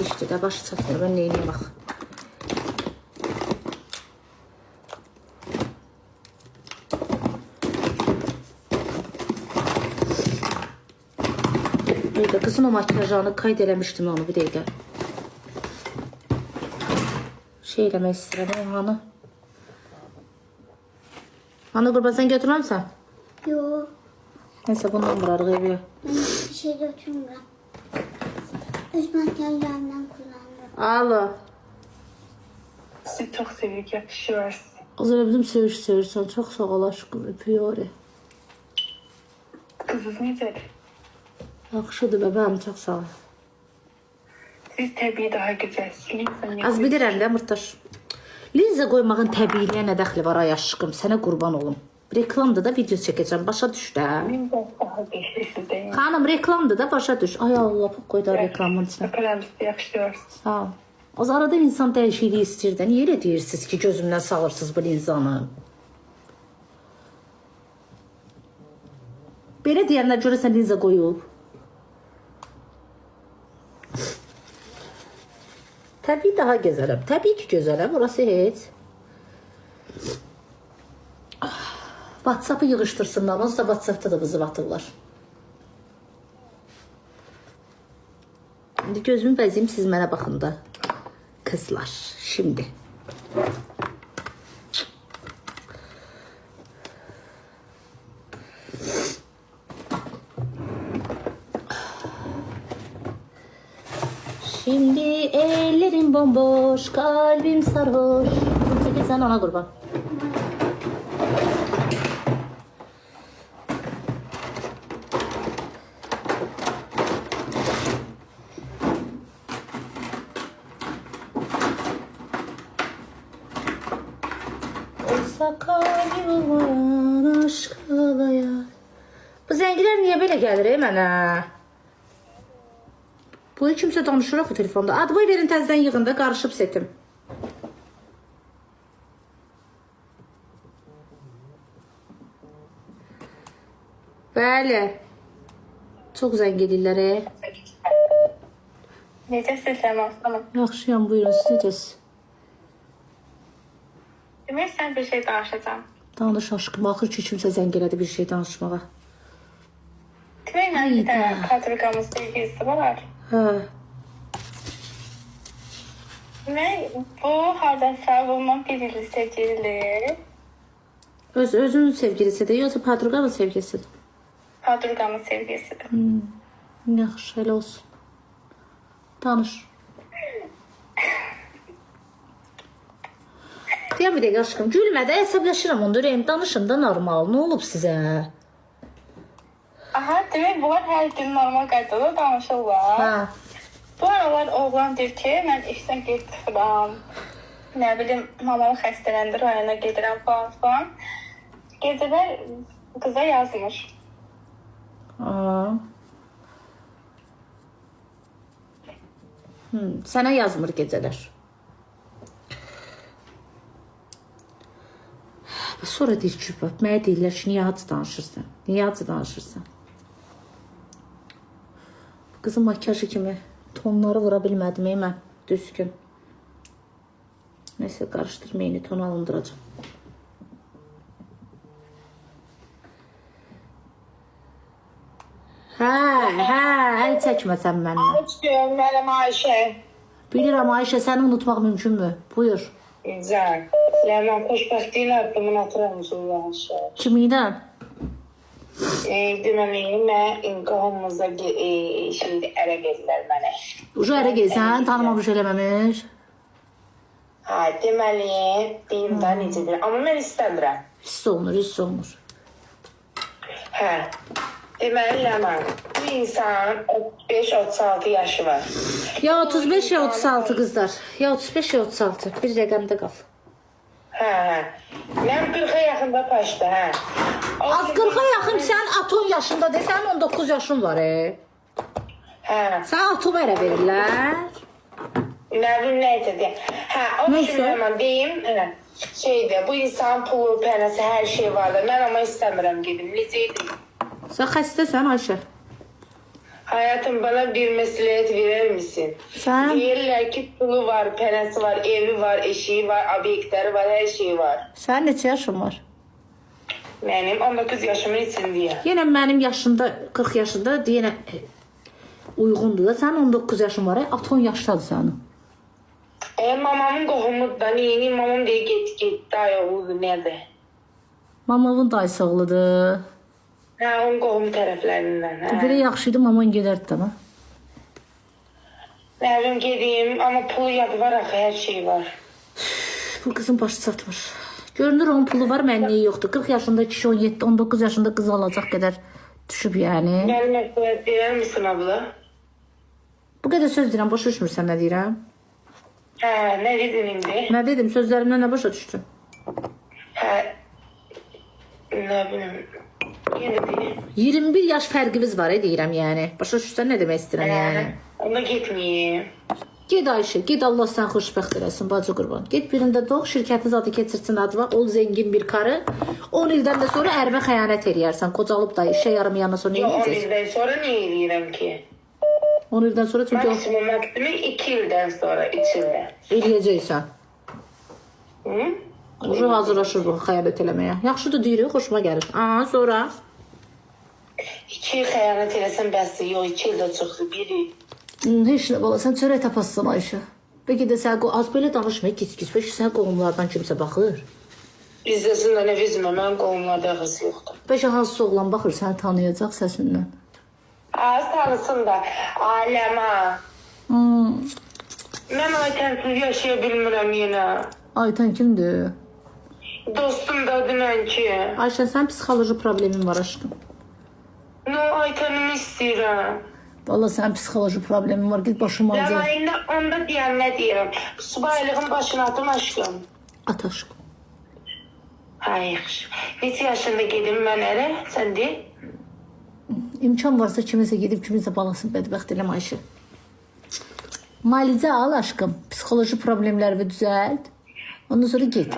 İşte de başı çatmıyor. Ben neyine bak. Öyle kızın o makyajını kaydelemiştim onu bir dakika. Şey eləmək istəyirəm hanı. Hanı qurban sen götürmem sen? Yok. Neyse bundan vurarıq eviyə. Ben bir şey götürmürəm. Öz makyajlarımdan kullandım. Alo. Sizi çok seviyoruz, yakışıyoruz. Az öyle bizim sevirsən. Çok sağ ol aşkım. Öpüyor. Kızınız necədir? Yaxşıdır bebeğim. Çok sağ ol. Siz təbii daha gözəlsiniz. Az bilirəm də Murtaş. Linza qoymağın təbiiliyə nə dəxli var ay aşkım? Sənə qurban olum. Reklamda da video çəkəcəm. Başa düş də. Linza daha geçmişsiniz. Xanım reklamda da başa düş. Ay Allah qoy da reklamın içinə. Öpürəm sizi, yakışıyoruz. Sağ ol. Az arada insan dəyişikliyi istəyir də. Niyə elə deyirsiniz ki gözümdən sağırsınız bu Linzanı? Belə deyənlər görəsən Linza qoyub. Təbii daha gözələm. Təbii ki gözələm. Orası heç. WhatsApp'ı yığıştırsınlar. Nasıl da WhatsApp'ta da vızıv atırlar. Şimdi gözümü bəziyim siz mənə baxın da. Kızlar. Şimdi. Şimdi ellerim bomboş, kalbim sarhoş. Çekil sen ona kurban. Oysa kalbim olmayan aşk ağlayan. Bu zəngilər niyə belə gəlir mənə? Bu kimsə danışır axı telefonda. Adboy verin təzədən yığın da qarışıb setim. Bəli. Çox zəng edirlər. Necəsiz Səma Aslanım? Yaxşıyam, buyurun siz necəsiz? Demək sən bir şey danışacağım. Danış aşkım. Axır ki kimsə zəng elədi bir şey danışmağa. Demək mən bir dənə kadroqamız sevgilisi var. Hə. Demək bu hardasa bundan bir illi sevgilidir. Özünün sevgilisidir, yoxsa padruqanın sevgilisidir? Kadroqamın sevgilisidir. Yaxşı, elə olsun. Danış. Deyəm bir dəqiqə aşkım, gülmə də əsəbləşirəm onda ürəyim. Danışın da normal, nə olub sizə? Aha, demək bunlar hər gün normal qaydada danışırlar. Hə. Bu aralar oğlan deyir ki, mən işdən gec çıxıram. Nə bilim, mamamı xəstələndir, rayona gedirəm falan falan. Gecələr qıza yazmır. Aa. Sənə yazmır gecələr. Sonra deyir ki, mənə deyirlər ki, niyə acı danışırsan? Niyə acı danışırsan? Qızın makyajı kimi tonları vura bilmədim mən düzgün. Neyse qarışdırmayın, ton alındıracağım. Əl çəkməsən mənimlə. Hoş geldin benim Ayşe. Bilirəm Ayşə, səni unutmaq mümkünmü? Buyur. Güzel. Leman xoşbəxtliyin addımını atıram mısın Ayşe? Kiminlə? Deməli, mən imkanımızda şimdi ərə gedilər mənə. Ucu ərə gelsən, tanımamış eləməmiş. Ha, deməli, deyim də necədir. Amma mən istəmirəm. Hiss olunur, hiss olunur. Hə. Deməli, Leman, bu insan 35-36 yaşı var. Ya 35 ya 36 kızlar. Ya 35 ya 36. Bir rəqəmdə qal. Hə, hə. Mən 40-a yaxında başda, hə. Az 40'a yaxın sən atom yaşında desən 19 yaşın var. Hə. Sən atom ərə verirlər. Nə bilim, nəysə deyəm. Hə, o Neyse. üçün Leman deyim, şeydir, bu insan pulu, pənəsi, hər şey vardır. Mən amma istəmirəm gedim. Necə edeyim? Sən xəstəsən Ayşə. Ha, Hayatım, bana bir mesuliyet verir misin? Sen? Diyorlar ki pulu var, parası var, evi var, eşiği var, obyektleri var, her şeyi var. Sən neçə yaşın var? Benim 19 yaşımın içindeyim. Yenə mənim yaşında, 40 yaşında yenə uyğundur da. Sənin 19 yaşın var, at 10 yaşdadır sənin. Mamamın qohumu da yeni mamam diye git dayı oğlu nerede? Mamavın dayısı oğludur. Ha, onun qohum tərəflərindən. Belə yaxşı idi, maman gedərdi də. Ne bileyim gedeyim ama pulu yadı var axı, her şey var. Bu qızın başı çatmır. Görünür onun pulu var, mən niyə yoxdur. 40 yaşında kişi 17-19 yaşında qız alacaq qədər düşüb yəni. Mənim məsləhət verir misin abla? Bu qədər söz deyirəm, başa düşmürsən nə deyirəm? Ha, ne dedin indi? Nə dedim, sözlərimdən nə başa düşdün? Ha, ne bileyim. Yine deyim. 21 yaş fərqimiz var, deyirəm yəni. Başa düşsən nə demək istəyirəm yəni? Onda gitmeyeyim. Ged Ayşe, ged Allah sən xoşbəxt eləsin, bacı qurban. Ged birində doğ, şirkətin adı keçirsin adı var, ol zengin bir karı. 10 ildən də sonra ərimə xəyanət eləyərsən, qocalıb da işə yaramayandan sonra Yo, nə 10 edəcəksən? ildən sonra ne eləyirəm ki? 10 ildən sonra çünki Maksimum 2 ildən sonra, 3 ildən. eləyəcəksən. Hı? Ucu hazırlaşır bu xəyanət eləməyə. Yaxşıdır deyirik, xoşuma gəlir. Aha, sonra 2 il xəyanət eləsən bəsdir. Yox, 2 ildə çoxdur. 1 il. heç nə bala, sən çörək tapasın Ayşe. Bəlkə də sən az belə danışma, gec-gec. Bəlkə sən qohumlardan kimsə baxır. İzləsin də nə vizmə, mənim qohumlarda ağız yoxdur. Bəlkə hansısa oğlan baxır, səni tanıyacaq səsindən. Az tanısın da, ailəmə. Mən aytənsiz yaşaya bilmirəm yenə. Aytan kimdir? Dostum da dünən ki. Ayşe, sən psixoloji problemin var aşkım. No, aytənimi istəyirəm. Valla sən psixoloji problemin var, git başımı alacaq. Ləmayında onda deyəm nə deyirəm. Subaylığın başına atım aşkım. At aşkım. Ha, yaxşı. Neçə yaşında gedim mən ərə, sən deyil? İmkan varsa kimisə gedib kimisə balasını bədbəxt eləmə Ayşe. Müalicə al aşkım. Psixoloji problemləri düzəlt. Ondan sonra get.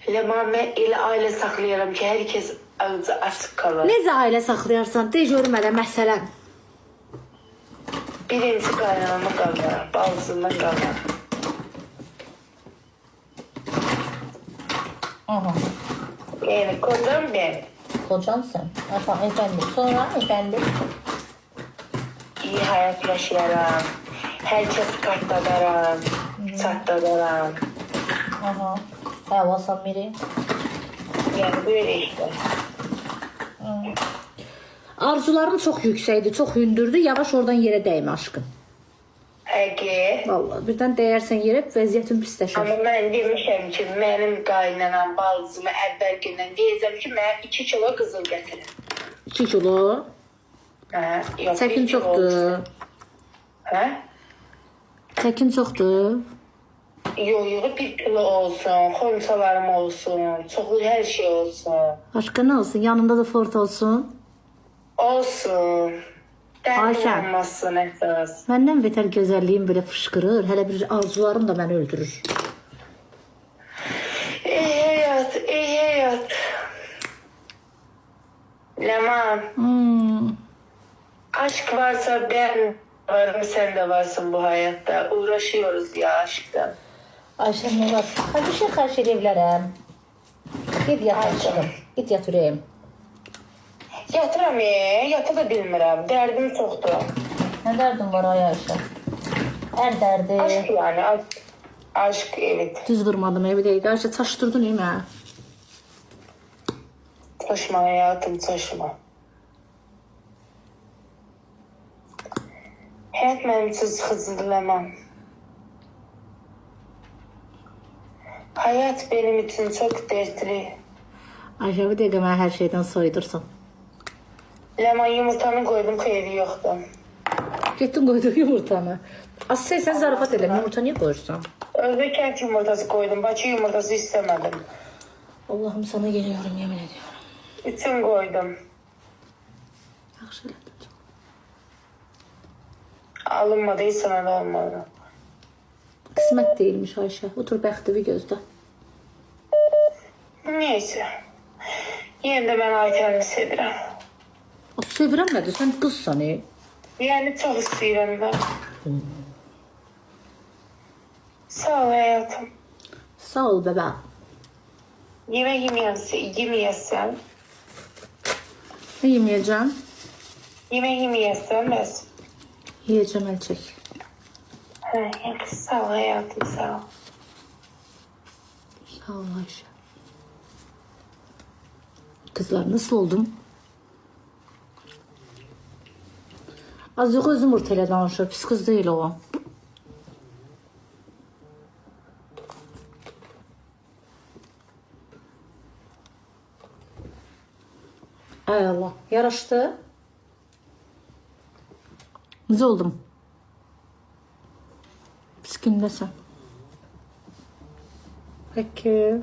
Ləman, mən elə ailə saxlayaram ki, hər kəs ağzı açıq qalır. Necə ailə saxlayarsan, de görmədə məsələn. Birinci qaynanamı qalır, balzından qalır. Aha. Yəni, kocam ben. Kocansan. Efendim. Sonra efendim. İyi hayat yaşayaram. Herkes kartladarım. Çatladarım. Aha. Havasan biri. Yani böyle işte. Arzuların çok yüksekti, çok hündürdü. Yavaş oradan yere değme aşkım. Peki. Vallahi birden değersen yere vəziyyətin pisləşər. Ama ben demişim ki, benim kaynanam balzımı evvel günden diyeceğim ki, ben 2 kilo kızıl getirin. 2 kilo. Ha, yok, Çəkin 1 kilo çoxdur. olsun. Ha? Çəkin çoxdur. Yok yok, 1 kilo olsun, konsalarım olsun, çoxlu her şey olsun. Başka ne olsun? Yanında da fort olsun. Olsun. Ayşe. Dərdi olmasın əsas. Məndən betər gözəlliyim belə fışqırır. Hələ bir arzularım da məni öldürür. İyi hayat, iyi hayat. Leman, aşk varsa ben varım, sen de varsın bu hayatta. Uğraşıyoruz ya aşktan. Ayşe nə var? Hadi bir şey xərş edə bilərəm. Git yat aşkım. Git yat ürəyim. Yatıram yata da bilmirəm. Dərdim çoxdur. Nə dərdin var ay Ayşe? Hər dərdi. Aşk yani, aşk evet. Düz vurmadım evi deyil. Ayşe çaşdırdın iyi mi? Taşma hayatım, taşma. Hayat mənim üçün sıxıcıdır Leman. Hayat benim için çok dertli. Ayşe bir dəqiqə mənə hər şeydən soyudursun. Leman, yumurtanı koydum, xeyri yoxdur. Getdin qoydun yumurtanı. Asıl sən zarafat elə. Yumurta niyə qoyursan? Özde kent yumurtası koydum, Bakı yumurtası istemedim. Allah'ım sana geliyorum yemin ediyorum. Üçün koydum. Yaxşı elədin. Alınmadıysa da olmadı. Qismət değilmiş Ayşe. Otur bəxtivi gözlə. Neyse. Yine de ben Ayten'i sevirəm. O Sevirəm nədir? Sən qızsan, Yəni çox istəyirəm də. Sağ ol həyatım. Sağ ol bəbə. Yemək yeməyəsən. Nə yeməyəcəm? Yemək yeməyəsən bəs. Yiyəcəm əl çək. Hə, yaxşı, sağ ol həyatım, sağ ol. Sağ ol Ayşe. Kızlar nasıl oldum? Az yox özüm ortaya danışır. Pis kız değil o. Ay Allah. Yaraştı. Necə oldum? Pis gündəsən. Peki.